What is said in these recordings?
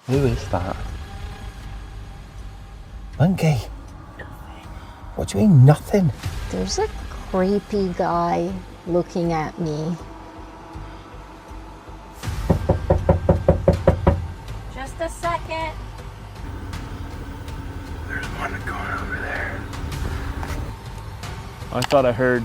Who is that? Monkey. What do you mean, nothing? There's a creepy guy looking at me. Just a second. There's one going over there. I thought I heard.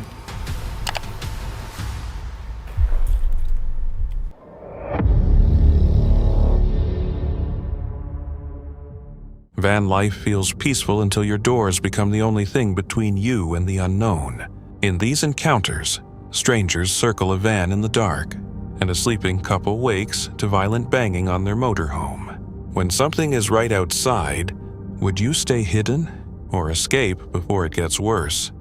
Van life feels peaceful until your doors become the only thing between you and the unknown. In these encounters, strangers circle a van in the dark, and a sleeping couple wakes to violent banging on their motorhome. When something is right outside, would you stay hidden or escape before it gets worse?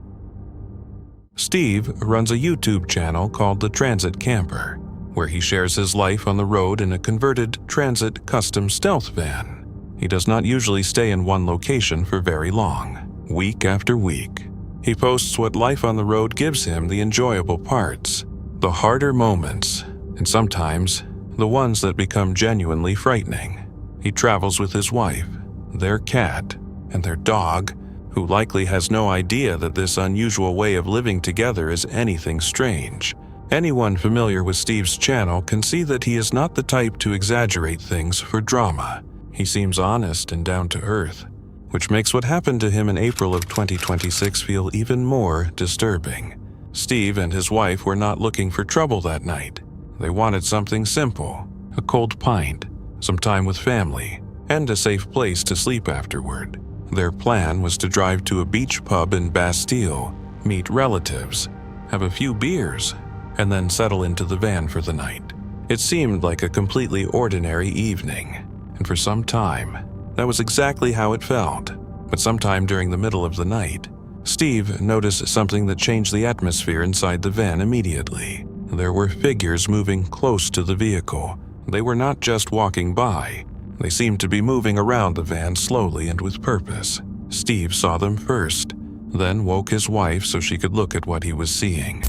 Steve runs a YouTube channel called The Transit Camper, where he shares his life on the road in a converted Transit custom stealth van. He does not usually stay in one location for very long, week after week. He posts what life on the road gives him the enjoyable parts, the harder moments, and sometimes the ones that become genuinely frightening. He travels with his wife, their cat, and their dog, who likely has no idea that this unusual way of living together is anything strange. Anyone familiar with Steve's channel can see that he is not the type to exaggerate things for drama. He seems honest and down to earth, which makes what happened to him in April of 2026 feel even more disturbing. Steve and his wife were not looking for trouble that night. They wanted something simple, a cold pint, some time with family, and a safe place to sleep afterward. Their plan was to drive to a beach pub in Bastille, meet relatives, have a few beers, and then settle into the van for the night. It seemed like a completely ordinary evening, and for some time, that was exactly how it felt. But sometime during the middle of the night, Steve noticed something that changed the atmosphere inside the van immediately. There were figures moving close to the vehicle. They were not just walking by. They seemed to be moving around the van slowly and with purpose. Steve saw them first, then woke his wife so she could look at what he was seeing.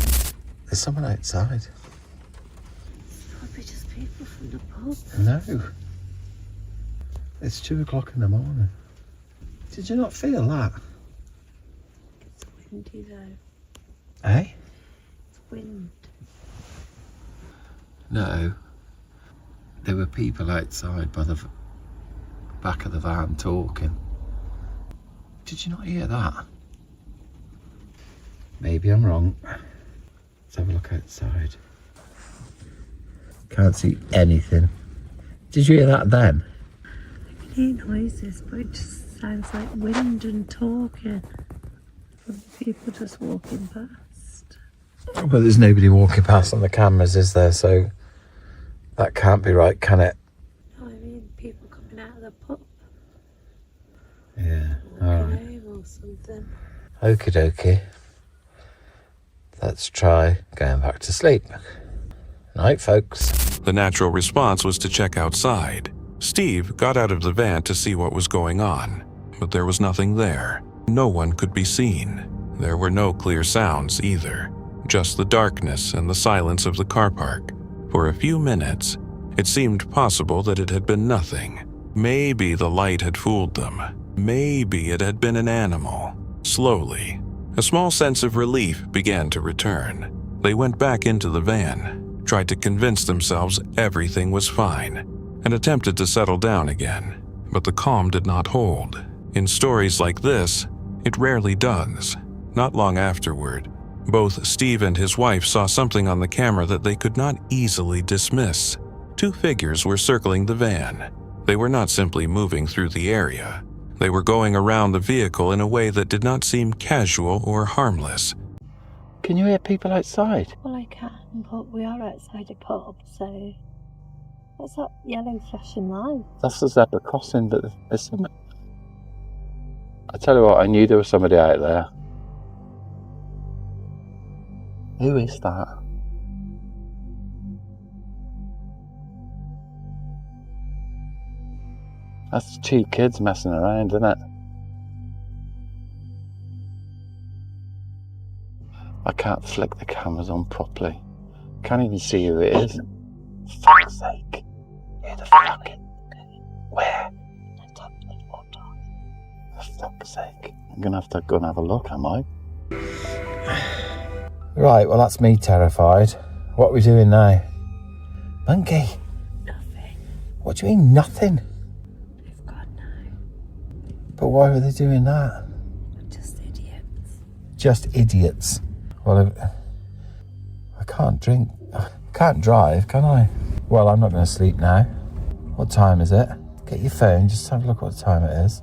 There's someone outside. Probably just people from the pub. No. It's 2 o'clock in the morning. Did you not feel that? It's windy though. Eh? It's wind. No. There were people outside by the back of the van talking. Did you not hear that? Maybe I'm wrong. Let's have a look outside. Can't see anything. Did you hear that then? I can hear noises, but it just sounds like wind and talking. People just walking past. Well, there's nobody walking past on the cameras, is there? So that can't be right, can it? No, I mean people coming out of the pub. Yeah, Walking alright. home or something. Okie dokie. Let's try going back to sleep. Night, folks. The natural response was to check outside. Steve got out of the van to see what was going on, but there was nothing there. No one could be seen. There were no clear sounds either, just the darkness and the silence of the car park. For a few minutes, it seemed possible that it had been nothing. Maybe the light had fooled them. Maybe it had been an animal. Slowly, a small sense of relief began to return. They went back into the van, tried to convince themselves everything was fine, and attempted to settle down again. But the calm did not hold. In stories like this, it rarely does. Not long afterward, both Steve and his wife saw something on the camera that they could not easily dismiss. Two figures were circling the van. They were not simply moving through the area. They were going around the vehicle in a way that did not seem casual or harmless. Can you hear people outside? Well, I can, but we are outside a pub, so... What's that yellow flashing light? That's the zebra crossing, but there's something. I tell you what, I knew there was somebody out there. Who is that? That's cheap kids messing around, isn't it? I can't flick the cameras on properly. Can't even see who it is. For fuck's sake. Who the fuck? Where fuck's sake. I'm going to have to go and have a look, am I? Right, well, that's me terrified. What are we doing now? Monkey. Nothing. What do you mean, nothing? They've gone now. But why were they doing that? Just idiots. Just idiots. Well, I can't drink. I can't drive, can I? Well, I'm not going to sleep now. What time is it? Get your phone, just have a look what time it is.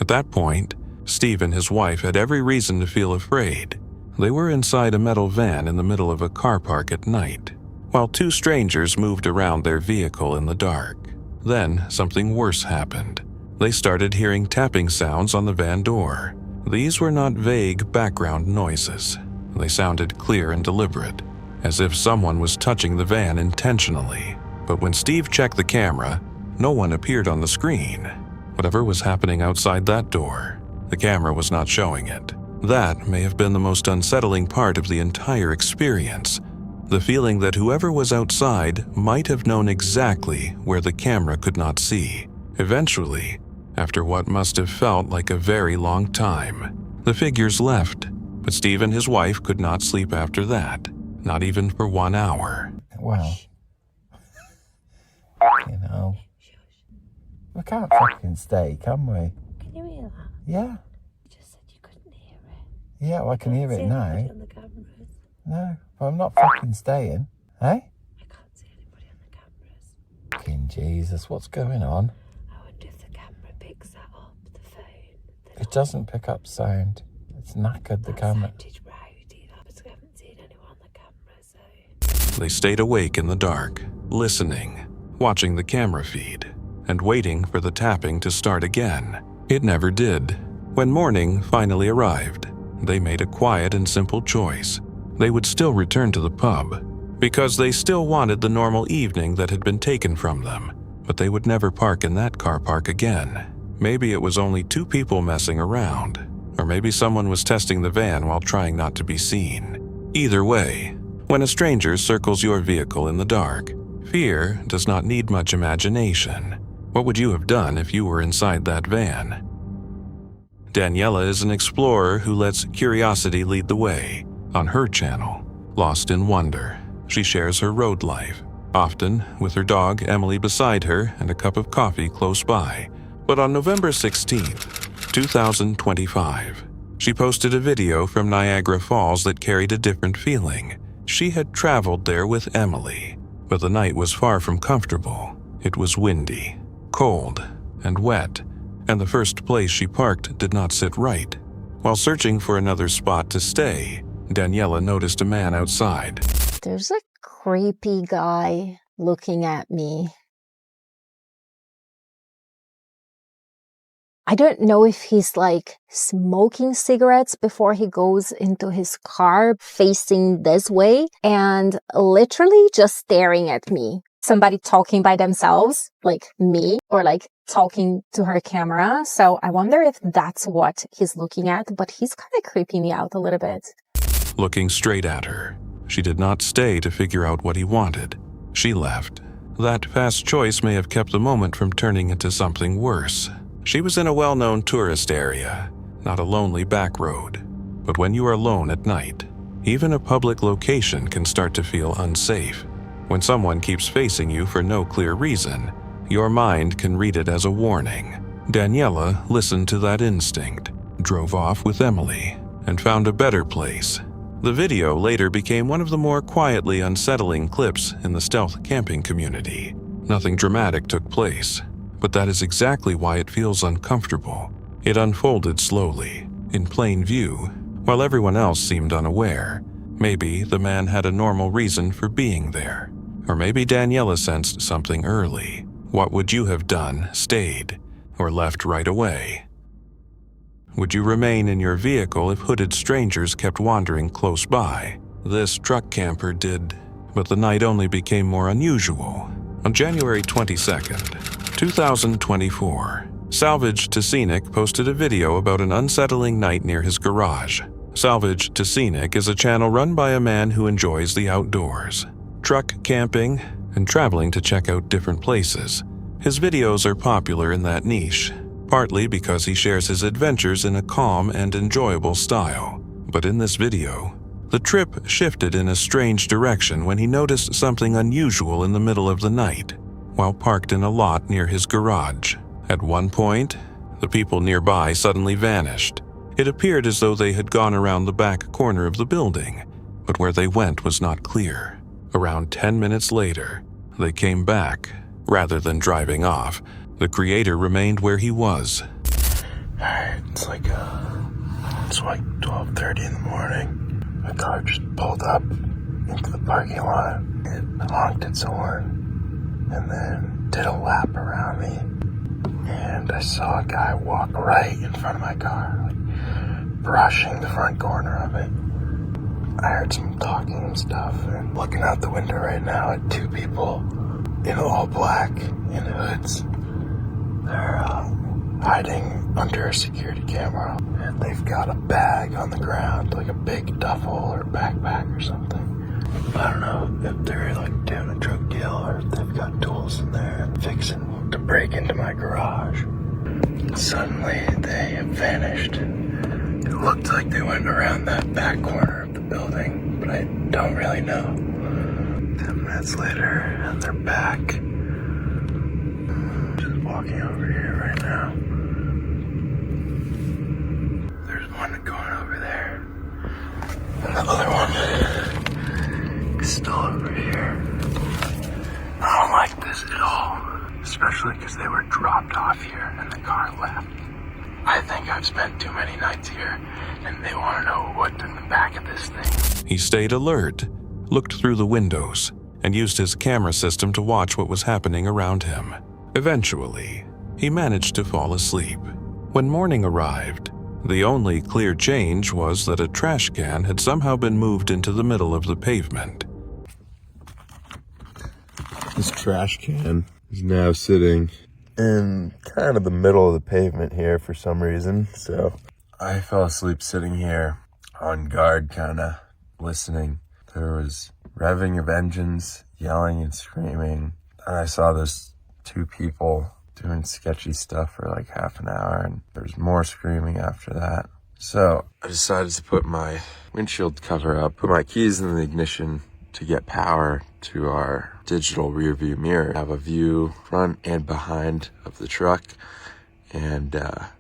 At that point, Steve and his wife had every reason to feel afraid. They were inside a metal van in the middle of a car park at night, while two strangers moved around their vehicle in the dark. Then, something worse happened. They started hearing tapping sounds on the van door. These were not vague background noises. They sounded clear and deliberate, as if someone was touching the van intentionally. But when Steve checked the camera, no one appeared on the screen. Whatever was happening outside that door, the camera was not showing it. That may have been the most unsettling part of the entire experience. The feeling that whoever was outside might have known exactly where the camera could not see. Eventually, after what must have felt like a very long time, the figures left, but Steve and his wife could not sleep after that, not even for 1 hour. Well, you know, we can't fucking stay, can we? Can you hear that? Yeah. You just said you couldn't hear it. Yeah, well, I can hear it now. On the cameras. No, but I'm not fucking staying. Eh? I can't see anybody on the cameras. Fucking Jesus, what's going on? I wonder if the camera picks that up, the phone. It doesn't pick up sound. It's knackered, the camera. Sounded rowdy, but I haven't seen anyone on the camera, so... They stayed awake in the dark, listening, watching the camera feed, and waiting for the tapping to start again. It never did. When morning finally arrived, they made a quiet and simple choice. They would still return to the pub, because they still wanted the normal evening that had been taken from them, but they would never park in that car park again. Maybe it was only two people messing around, or maybe someone was testing the van while trying not to be seen. Either way, when a stranger circles your vehicle in the dark, fear does not need much imagination. What would you have done if you were inside that van? Daniela is an explorer who lets curiosity lead the way. On her channel, Lost in Wonder, she shares her road life, often with her dog Emily beside her and a cup of coffee close by. But on November 16th, 2025, she posted a video from Niagara Falls that carried a different feeling. She had traveled there with Emily, but the night was far from comfortable. It was windy, cold, and wet, and the first place she parked did not sit right. While searching for another spot to stay, Daniela noticed a man outside. There's a creepy guy looking at me. I don't know if he's like smoking cigarettes before he goes into his car facing this way and literally just staring at me. Somebody talking by themselves, like me, or like talking to her camera. So I wonder if that's what he's looking at, but he's kind of creeping me out a little bit. Looking straight at her, she did not stay to figure out what he wanted. She left. That fast choice may have kept the moment from turning into something worse. She was in a well-known tourist area, not a lonely back road. But when you are alone at night, even a public location can start to feel unsafe. When someone keeps facing you for no clear reason, your mind can read it as a warning. Daniela listened to that instinct, drove off with Emily, and found a better place. The video later became one of the more quietly unsettling clips in the stealth camping community. Nothing dramatic took place, but that is exactly why it feels uncomfortable. It unfolded slowly, in plain view, while everyone else seemed unaware. Maybe the man had a normal reason for being there. Or maybe Daniela sensed something early. What would you have done, stayed, or left right away? Would you remain in your vehicle if hooded strangers kept wandering close by? This truck camper did, but the night only became more unusual. On January 22nd, 2024, Salvage to Scenic posted a video about an unsettling night near his garage. Salvage to Scenic is a channel run by a man who enjoys the outdoors, truck camping, and traveling to check out different places. His videos are popular in that niche, partly because he shares his adventures in a calm and enjoyable style. But in this video, the trip shifted in a strange direction when he noticed something unusual in the middle of the night, while parked in a lot near his garage. At one point, the people nearby suddenly vanished. It appeared as though they had gone around the back corner of the building, but where they went was not clear. Around 10 minutes later, they came back. Rather than driving off, the creator remained where he was. Alright, it's like 12:30 in the morning. My car just pulled up into the parking lot. It honked its horn and then did a lap around me. And I saw a guy walk right in front of my car, like brushing the front corner of it. I heard some talking and stuff, and looking out the window right now at two people in all black in hoods. They're hiding under a security camera, and they've got a bag on the ground, like a big duffel or backpack or something. I don't know if they're like doing a drug deal or if they've got tools in there and fixing to break into my garage. Suddenly they have vanished. It looked like they went around that back corner of the building, but I don't really know. 10 minutes later, and they're back. Just walking over here right now. There's one going over there. And the other one is still over here. I don't like this at all, especially because they were dropped off here and the car left. I think I've spent too many nights here, and they want to know what's in the back of this thing. He stayed alert, looked through the windows, and used his camera system to watch what was happening around him. Eventually, he managed to fall asleep. When morning arrived, the only clear change was that a trash can had somehow been moved into the middle of the pavement. This trash can is now sitting in kind of the middle of the pavement here for some reason. So I fell asleep sitting here on guard, kind of listening. There was revving of engines, yelling and screaming. And I saw those two people doing sketchy stuff for like half an hour, and there was more screaming after that. So I decided to put my windshield cover up, put my keys in the ignition to get power to our digital rear view mirror, have a view front and behind of the truck, and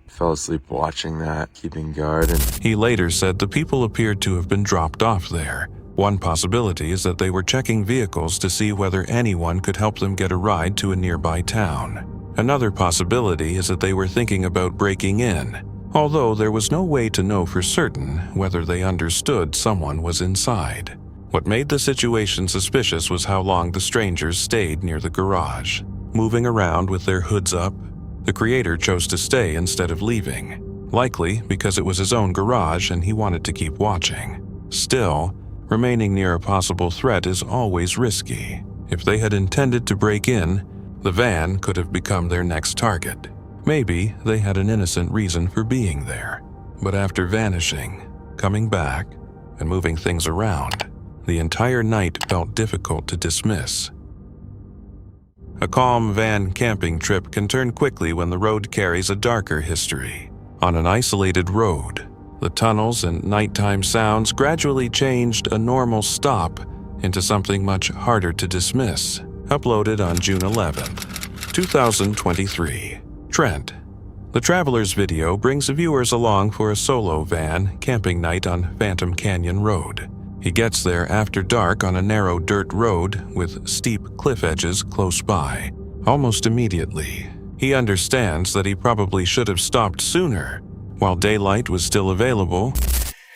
fell asleep watching that, keeping guard. And He later said the people appeared to have been dropped off there. One possibility is that they were checking vehicles to see whether anyone could help them get a ride to a nearby town. Another possibility is that they were thinking about breaking in, although there was no way to know for certain whether they understood someone was inside. What made the situation suspicious was how long the strangers stayed near the garage. Moving around with their hoods up, the creator chose to stay instead of leaving, likely because it was his own garage and he wanted to keep watching. Still, remaining near a possible threat is always risky. If they had intended to break in, the van could have become their next target. Maybe they had an innocent reason for being there. But after vanishing, coming back, and moving things around, the entire night felt difficult to dismiss. A calm van camping trip can turn quickly when the road carries a darker history. On an isolated road, the tunnels and nighttime sounds gradually changed a normal stop into something much harder to dismiss. Uploaded on June 11, 2023. Trent. The Traveler's video brings viewers along for a solo van camping night on Phantom Canyon Road. He gets there after dark on a narrow dirt road with steep cliff edges close by. Almost immediately, he understands that he probably should have stopped sooner. While daylight was still available,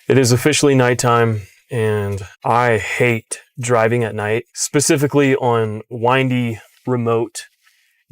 it is officially nighttime, and I hate driving at night, specifically on windy, remote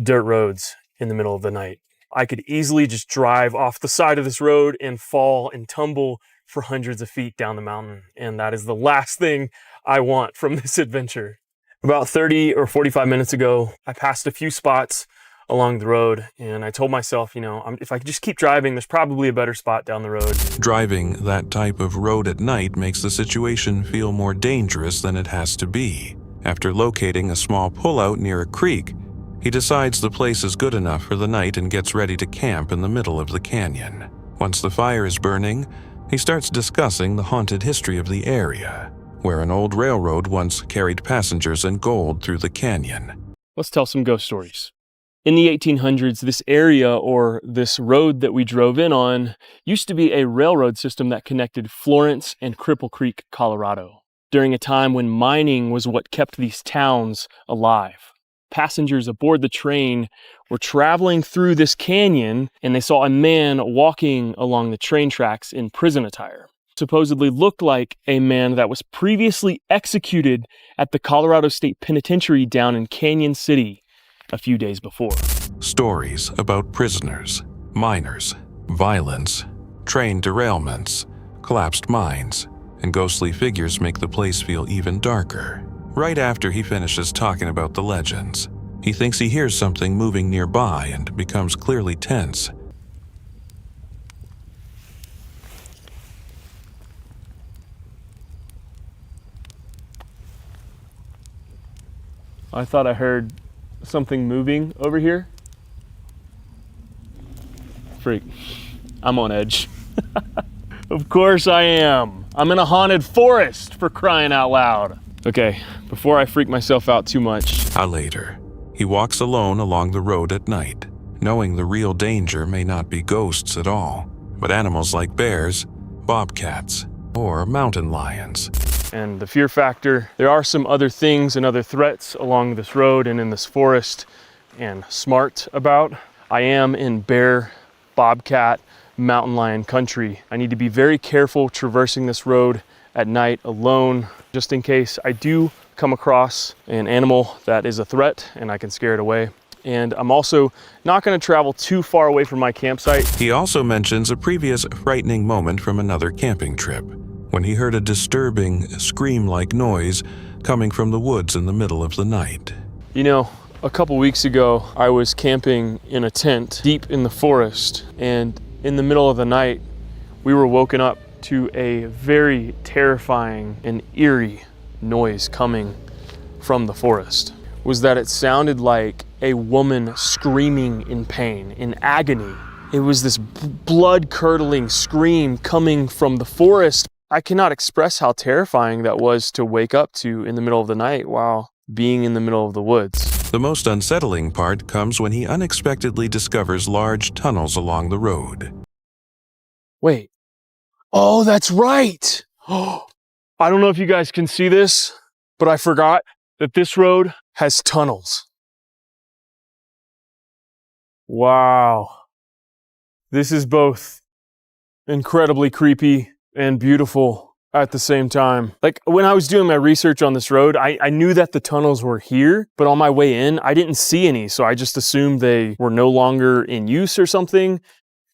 dirt roads in the middle of the night. I could easily just drive off the side of this road and fall and tumble for hundreds of feet down the mountain, and that is the last thing I want from this adventure. About 30 or 45 minutes ago, I passed a few spots along the road, and I told myself, if I could just keep driving, there's probably a better spot down the road. Driving that type of road at night makes the situation feel more dangerous than it has to be. After locating a small pullout near a creek, He decides the place is good enough for the night and gets ready to camp in the middle of the canyon. Once the fire is burning, he starts discussing the haunted history of the area, where an old railroad once carried passengers and gold through the canyon. Let's tell some ghost stories. In the 1800s, this area, or this road that we drove in on, used to be a railroad system that connected Florence and Cripple Creek, Colorado, during a time when mining was what kept these towns alive. Passengers aboard the train were traveling through this canyon, and they saw a man walking along the train tracks in prison attire. Supposedly looked like a man that was previously executed at the Colorado State Penitentiary down in Canyon City a few days before. Stories about prisoners, miners, violence, train derailments, collapsed mines, and ghostly figures make the place feel even darker. Right after he finishes talking about the legends, he thinks he hears something moving nearby and becomes clearly tense. I thought I heard something moving over here. Freak. I'm on edge. Of course I am. I'm in a haunted forest, for crying out loud. Okay, before I freak myself out too much. Later, he walks alone along the road at night, knowing the real danger may not be ghosts at all, but animals like bears, bobcats, or mountain lions. And the fear factor, there are some other things and other threats along this road and in this forest and smart about. I am in bear, bobcat, mountain lion country. I need to be very careful traversing this road at night alone, just in case I do come across an animal that is a threat and I can scare it away. And I'm also not going to travel too far away from my campsite. He also mentions a previous frightening moment from another camping trip, when he heard a disturbing, scream-like noise coming from the woods in the middle of the night. You know, a couple weeks ago, I was camping in a tent deep in the forest, and in the middle of the night, we were woken up to a very terrifying and eerie noise coming from the forest. Was that it sounded like a woman screaming in pain, in agony. It was this blood-curdling scream coming from the forest. I cannot express how terrifying that was to wake up to in the middle of the night while being in the middle of the woods. The most unsettling part comes when he unexpectedly discovers large tunnels along the road. Wait. Oh, that's right. Oh, I don't know if you guys can see this, but I forgot that this road has tunnels. Wow. This is both incredibly creepy and beautiful at the same time. Like, when I was doing my research on this road, I knew that the tunnels were here, but on my way in, I didn't see any, so I just assumed they were no longer in use or something.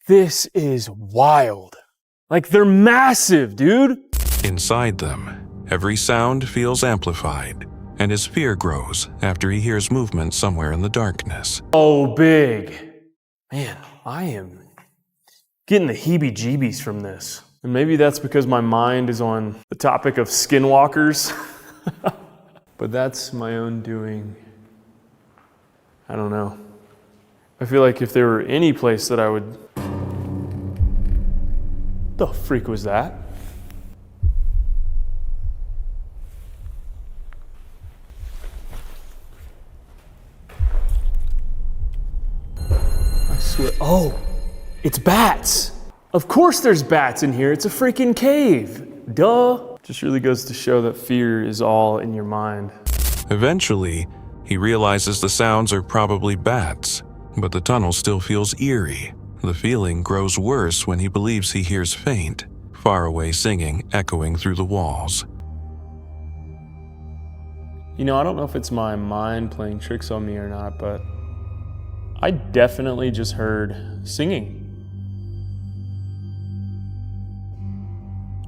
This is wild. Like, they're massive, dude. Inside them, every sound feels amplified, and his fear grows after he hears movement somewhere in the darkness. Oh, big. Man, I am getting the heebie-jeebies from this. And maybe that's because my mind is on the topic of skinwalkers. But that's my own doing. I don't know. I feel like if there were any place that I would... The freak was that? I swear... Oh! It's bats! Of course there's bats in here. It's a freaking cave. Duh. Just really goes to show that fear is all in your mind. Eventually, he realizes the sounds are probably bats, but the tunnel still feels eerie. The feeling grows worse when he believes he hears faint, faraway singing echoing through the walls. You know, I don't know if it's my mind playing tricks on me or not, but I definitely just heard singing.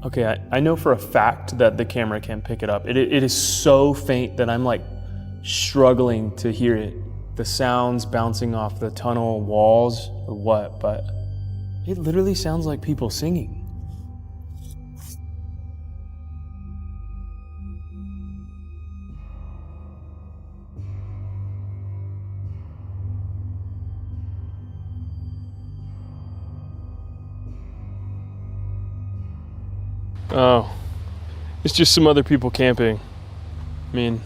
Okay, I know for a fact that the camera can pick it up. It is so faint that I'm like struggling to hear it. The sounds bouncing off the tunnel walls or what, but it literally sounds like people singing. Oh, it's just some other people camping. I mean,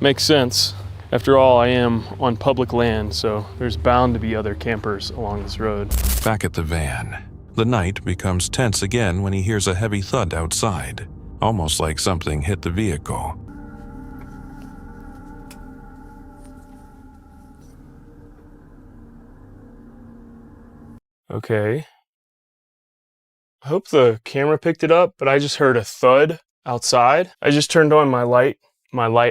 makes sense. After all, I am on public land, so there's bound to be other campers along this road. Back at the van, the night becomes tense again when he hears a heavy thud outside, almost like something hit the vehicle. Okay. I hope the camera picked it up, but I just heard a thud outside. I just turned on my light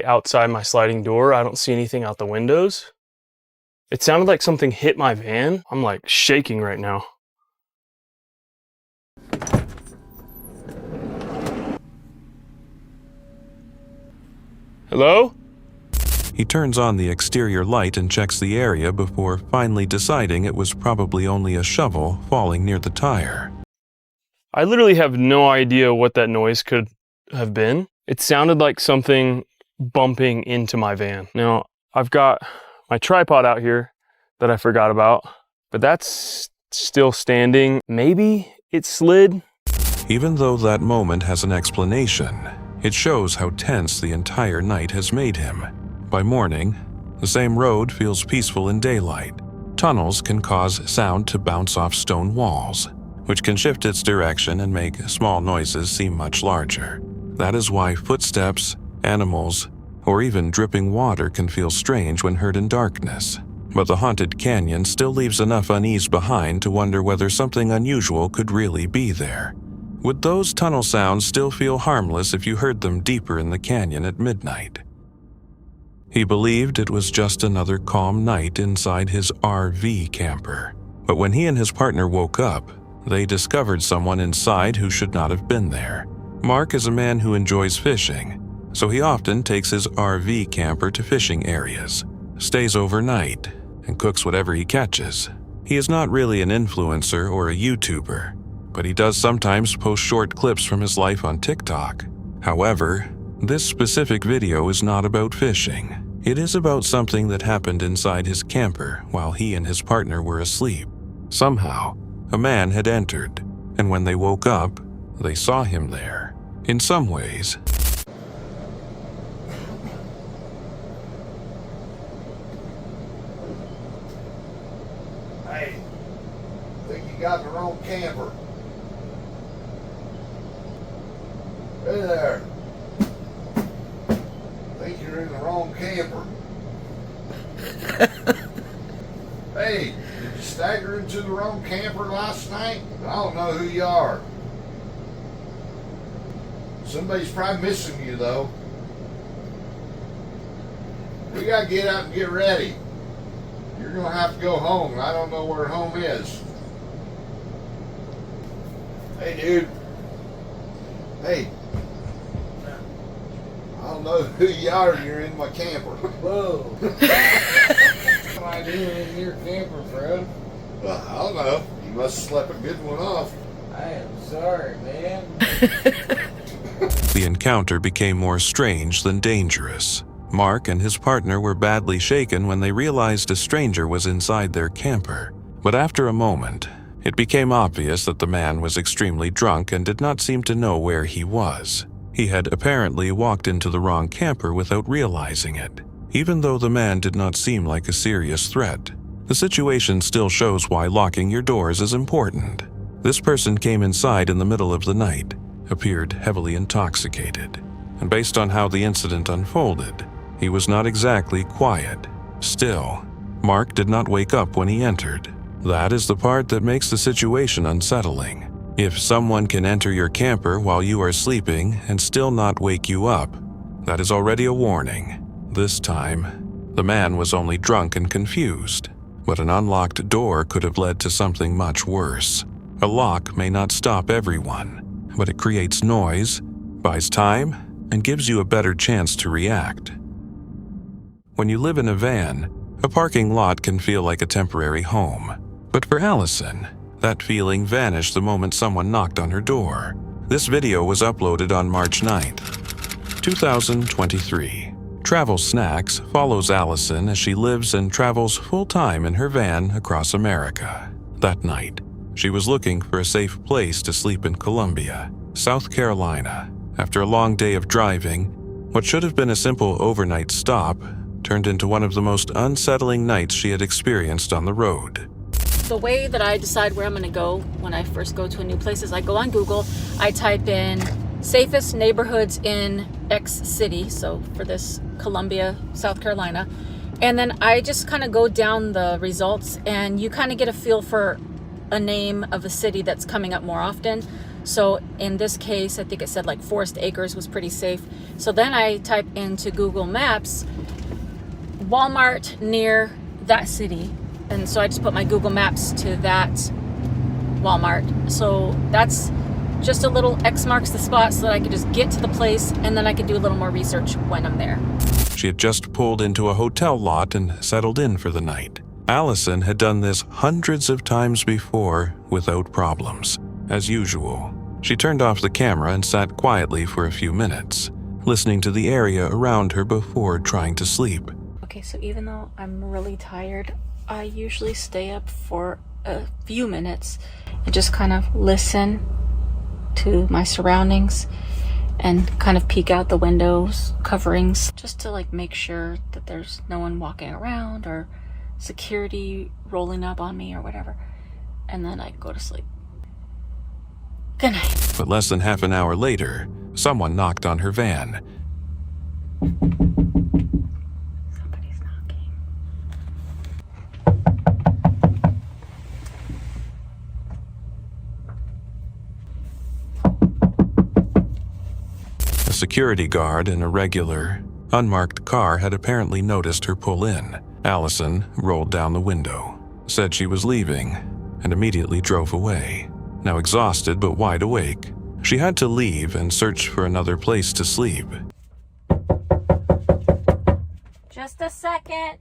outside my sliding door. I don't see anything out the windows. It sounded like something hit my van. I'm like shaking right now. Hello? He turns on the exterior light and checks the area before finally deciding it was probably only a shovel falling near the tire. I literally have no idea what that noise could have been. It sounded like something bumping into my van. Now, I've got my tripod out here that I forgot about, but that's still standing. Maybe it slid. Even though that moment has an explanation, it shows how tense the entire night has made him. By morning, the same road feels peaceful in daylight. Tunnels can cause sound to bounce off stone walls, which can shift its direction and make small noises seem much larger. That is why footsteps, animals, or even dripping water can feel strange when heard in darkness. But the haunted canyon still leaves enough unease behind to wonder whether something unusual could really be there. Would those tunnel sounds still feel harmless if you heard them deeper in the canyon at midnight? He believed it was just another calm night inside his RV camper. But when he and his partner woke up, they discovered someone inside who should not have been there. Mark is a man who enjoys fishing, so he often takes his RV camper to fishing areas, stays overnight, and cooks whatever he catches. He is not really an influencer or a YouTuber, but he does sometimes post short clips from his life on TikTok. However, this specific video is not about fishing. It is about something that happened inside his camper while he and his partner were asleep. Somehow, a man had entered, and when they woke up, they saw him there. In some ways, Hey, think you got the wrong camper. Hey there. Think you're in the wrong camper. Hey, did you stagger into the wrong camper last night? I don't know who you are. Somebody's probably missing you though. We gotta get out and get ready. You're gonna have to go home. I don't know where home is. Hey, dude. Hey. I don't know who you are. You're in my camper. Whoa. What am I doing in your camper, bro? Well, I don't know. You must have slept a good one off. I am sorry, man. the encounter became more strange than dangerous. Mark and his partner were badly shaken when they realized a stranger was inside their camper. But after a moment, it became obvious that the man was extremely drunk and did not seem to know where he was. He had apparently walked into the wrong camper without realizing it. Even though the man did not seem like a serious threat, the situation still shows why locking your doors is important. This person came inside in the middle of the night, appeared heavily intoxicated, and based on how the incident unfolded, he was not exactly quiet. Still, Mark did not wake up when he entered. That is the part that makes the situation unsettling. If someone can enter your camper while you are sleeping and still not wake you up, that is already a warning. This time, the man was only drunk and confused, but an unlocked door could have led to something much worse. A lock may not stop everyone, but it creates noise, buys time, and gives you a better chance to react. When you live in a van, a parking lot can feel like a temporary home. But for Allison, that feeling vanished the moment someone knocked on her door. This video was uploaded on March 9th, 2023. Travel Snacks follows Allison as she lives and travels full-time in her van across America. That night, she was looking for a safe place to sleep in Colombia. South Carolina. After a long day of driving, what should have been a simple overnight stop turned into one of the most unsettling nights she had experienced on the road. The way that I decide where I'm going to go when I first go to a new place is I go on Google, I type in safest neighborhoods in X city, so for this Columbia, South Carolina, and then I just kind of go down the results and you kind of get a feel for a name of a city that's coming up more often. So in this case, I think it said like Forest Acres was pretty safe. So then I type into Google Maps, Walmart near that city. And so I just put my Google Maps to that Walmart. So that's just a little X marks the spot so that I could just get to the place and then I could do a little more research when I'm there. She had just pulled into a hotel lot and settled in for the night. Allison had done this hundreds of times before without problems. As usual, she turned off the camera and sat quietly for a few minutes, listening to the area around her before trying to sleep. Okay, so even though I'm really tired, I usually stay up for a few minutes and just kind of listen to my surroundings and kind of peek out the windows, coverings, just to like make sure that there's no one walking around or security rolling up on me or whatever. And then I go to sleep. Good night. But less than half an hour later, someone knocked on her van. Somebody's knocking. A security guard in a regular, unmarked car had apparently noticed her pull in. Allison rolled down the window, said she was leaving, and immediately drove away. Now exhausted but wide awake, she had to leave and search for another place to sleep. Just a second.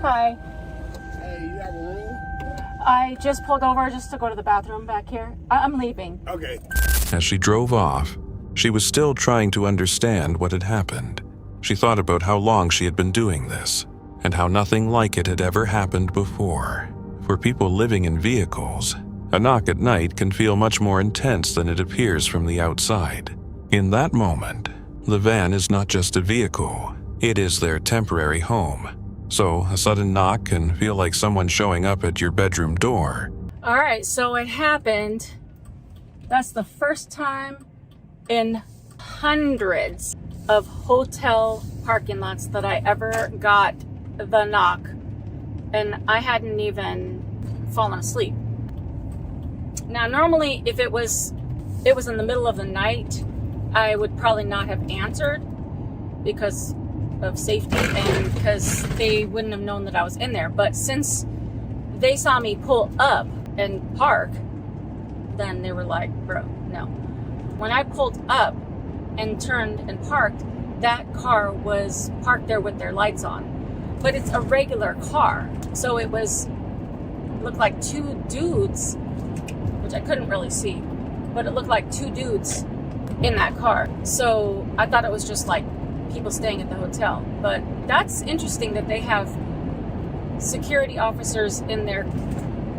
Hi. Hey, you have a room? I just pulled over just to go to the bathroom back here. I'm leaving. Okay. As she drove off, she was still trying to understand what had happened. She thought about how long she had been doing this, and how nothing like it had ever happened before. For people living in vehicles, a knock at night can feel much more intense than it appears from the outside. In that moment, the van is not just a vehicle, it is their temporary home. So a sudden knock can feel like someone showing up at your bedroom door. All right, so it happened. That's the first time in hundreds of hotel parking lots that I ever got the knock, and I hadn't even fallen asleep. Now normally if it was in the middle of the night, I would probably not have answered because of safety and because they wouldn't have known that I was in there. But since they saw me pull up and park, then they were like, bro, no. When I pulled up and turned and parked, that car was parked there with their lights on. But it's a regular car. So it looked like two dudes, which I couldn't really see, but it looked like two dudes in that car. So I thought it was just like people staying at the hotel. But that's interesting that they have security officers in their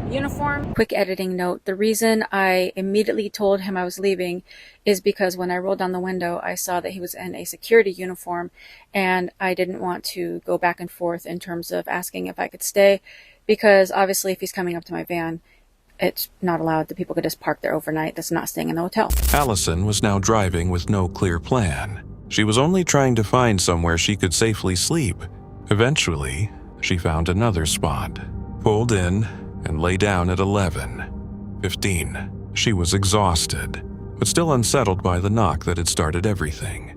uniform. Quick editing note. The reason I immediately told him I was leaving is because when I rolled down the window, I saw that he was in a security uniform, and I didn't want to go back and forth in terms of asking if I could stay, because obviously if he's coming up to my van, it's not allowed that people could just park there overnight. That's not staying in the hotel. Allison was now driving with no clear plan. She was only trying to find somewhere she could safely sleep. Eventually, she found another spot, pulled in, and lay down at 11:15. She was exhausted, but still unsettled by the knock that had started everything.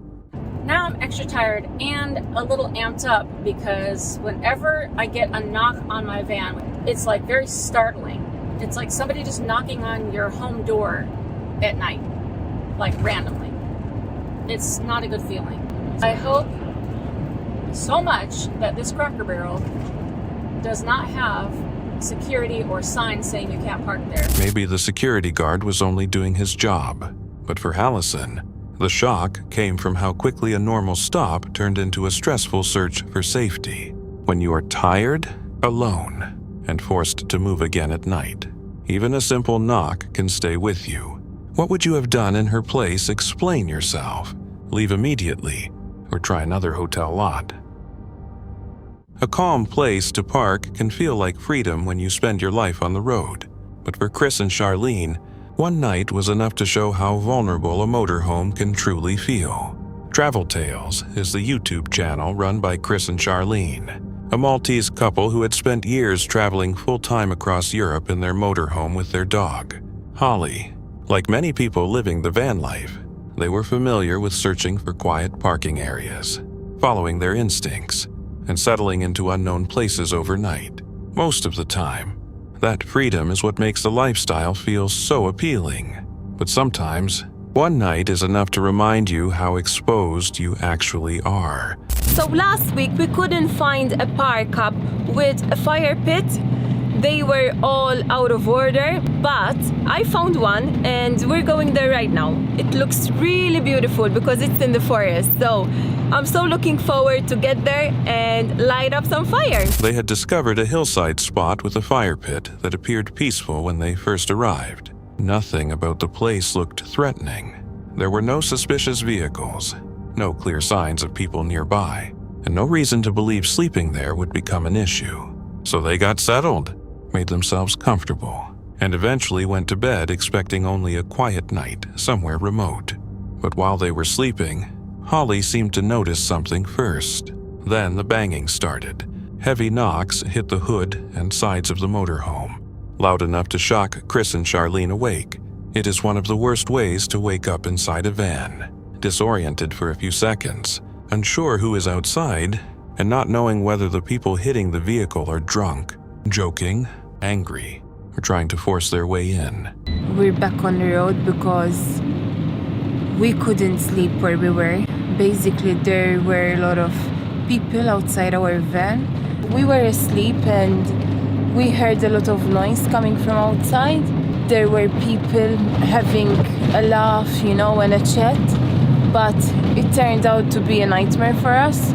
Now I'm extra tired and a little amped up because whenever I get a knock on my van, it's like very startling. It's like somebody just knocking on your home door at night, like randomly. It's not a good feeling. I hope so much that this Cracker Barrel does not have security or signs saying you can't park there. Maybe the security guard was only doing his job, but for Allison, the shock came from how quickly a normal stop turned into a stressful search for safety. when you are tired, alone, and forced to move again at night. Even a simple knock can stay with you. What would you have done in her place? Explain yourself. Leave immediately, or try another hotel lot. A calm place to park can feel like freedom when you spend your life on the road. But for Chris and Charlene, one night was enough to show how vulnerable a motorhome can truly feel. Travel Tales is the YouTube channel run by Chris and Charlene, a Maltese couple who had spent years traveling full-time across Europe in their motorhome with their dog, Holly. Like many people living the van life, they were familiar with searching for quiet parking areas, following their instincts, and settling into unknown places overnight. Most of the time, that freedom is what makes the lifestyle feel so appealing. But sometimes, one night is enough to remind you how exposed you actually are. So last week we couldn't find a park up with a fire pit. They were all out of order, but I found one and we're going there right now. It looks really beautiful because it's in the forest. So I'm so looking forward to get there and light up some fires. They had discovered a hillside spot with a fire pit that appeared peaceful when they first arrived. Nothing about the place looked threatening. There were no suspicious vehicles, no clear signs of people nearby, and no reason to believe sleeping there would become an issue. So they got settled, made themselves comfortable, and eventually went to bed expecting only a quiet night somewhere remote. But while they were sleeping, Holly seemed to notice something first. Then the banging started. Heavy knocks hit the hood and sides of the motorhome, loud enough to shock Chris and Charlene awake. It is one of the worst ways to wake up inside a van, disoriented for a few seconds, unsure who is outside, and not knowing whether the people hitting the vehicle are drunk, joking, angry, or trying to force their way in. We're back on the road because we couldn't sleep where we were. Basically, there were a lot of people outside our van. We were asleep and we heard a lot of noise coming from outside. There were people having a laugh, and a chat, but it turned out to be a nightmare for us.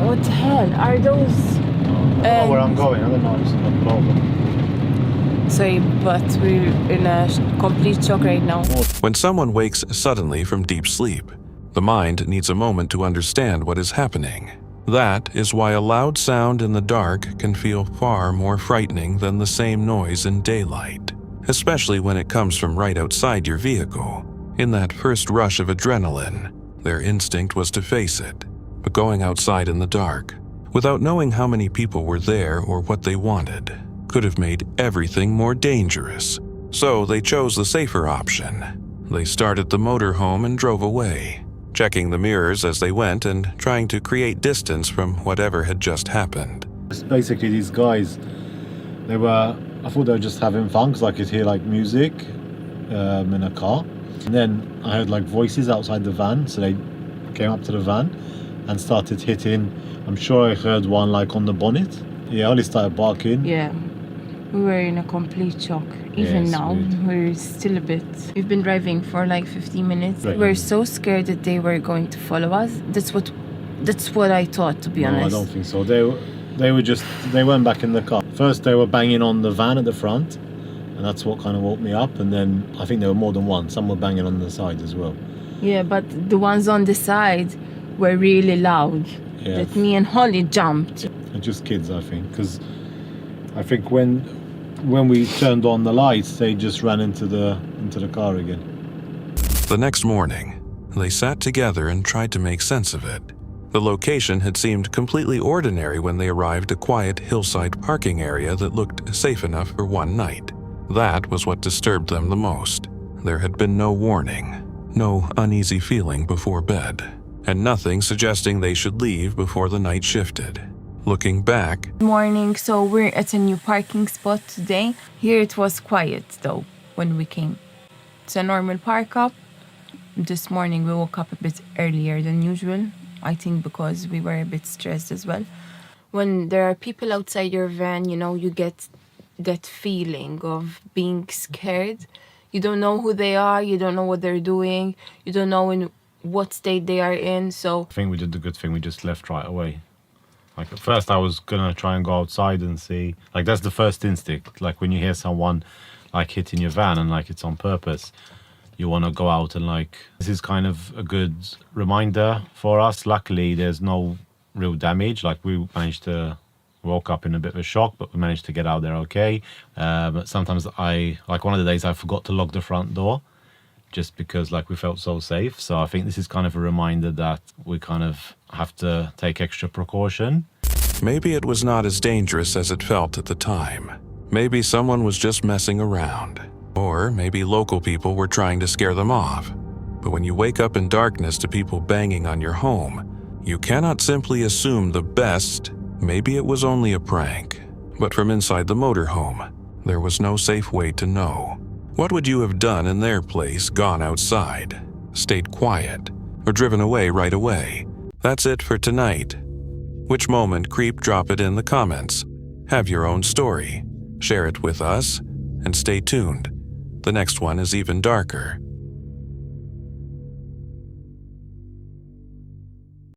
What the hell are those? I don't know where I'm going, I don't know, it's not problem. Sorry, but we're in a complete shock right now. When someone wakes suddenly from deep sleep, the mind needs a moment to understand what is happening. That is why a loud sound in the dark can feel far more frightening than the same noise in daylight, especially when it comes from right outside your vehicle. In that first rush of adrenaline, their instinct was to face it, but going outside in the dark, without knowing how many people were there or what they wanted, could have made everything more dangerous. So they chose the safer option. They started the motorhome and drove away, checking the mirrors as they went and trying to create distance from whatever had just happened. Basically, these guys, I thought they were just having fun because I could hear music in a car. And then I heard voices outside the van, so they came up to the van and started hitting. I'm sure I heard one on the bonnet. Yeah, Ollie started barking. Yeah, we were in a complete shock. Even now, we're still a bit. We've been driving for 15 minutes. Right. We're so scared that they were going to follow us. That's what I thought, to be honest. No, I don't think so. They went back in the car. First, they were banging on the van at the front, and that's what kind of woke me up. And then I think there were more than one. Some were banging on the side as well. Yeah, but the ones on the side were really loud. Yeah. That me and Holly jumped. And just kids, I think, because I think when we turned on the lights, they just ran into the car again. The next morning, they sat together and tried to make sense of it. The location had seemed completely ordinary when they arrived at a quiet hillside parking area that looked safe enough for one night. That was what disturbed them the most. There had been no warning, no uneasy feeling before bed, and nothing suggesting they should leave before the night shifted. Looking back, Morning, so we're at a new parking spot today. Here it was quiet though when we came. It's a normal park up. This morning we woke up a bit earlier than usual. I think because we were a bit stressed as well. When there are people outside your van, you get that feeling of being scared. You don't know who they are, you don't know what they're doing, you don't know in what state they are in, so... I think we did the good thing, we just left right away. Like at first I was gonna try and go outside and see, like that's the first instinct. Like when you hear someone like hitting your van and like it's on purpose, you want to go out and like, this is kind of a good reminder for us. Luckily there's no real damage. Like we managed to woke up in a bit of a shock, but we managed to get out there okay. But sometimes like one of the days I forgot to lock the front door just because like we felt so safe. So I think this is kind of a reminder that we kind of have to take extra precaution. Maybe it was not as dangerous as it felt at the time. Maybe someone was just messing around. Or maybe local people were trying to scare them off. But when you wake up in darkness to people banging on your home, you cannot simply assume the best. Maybe it was only a prank. But from inside the motorhome, there was no safe way to know. What would you have done in their place, gone outside, stayed quiet, or driven away right away? That's it for tonight. Which moment creep? Drop it in the comments. Have your own story. Share it with us, and stay tuned. The next one is even darker.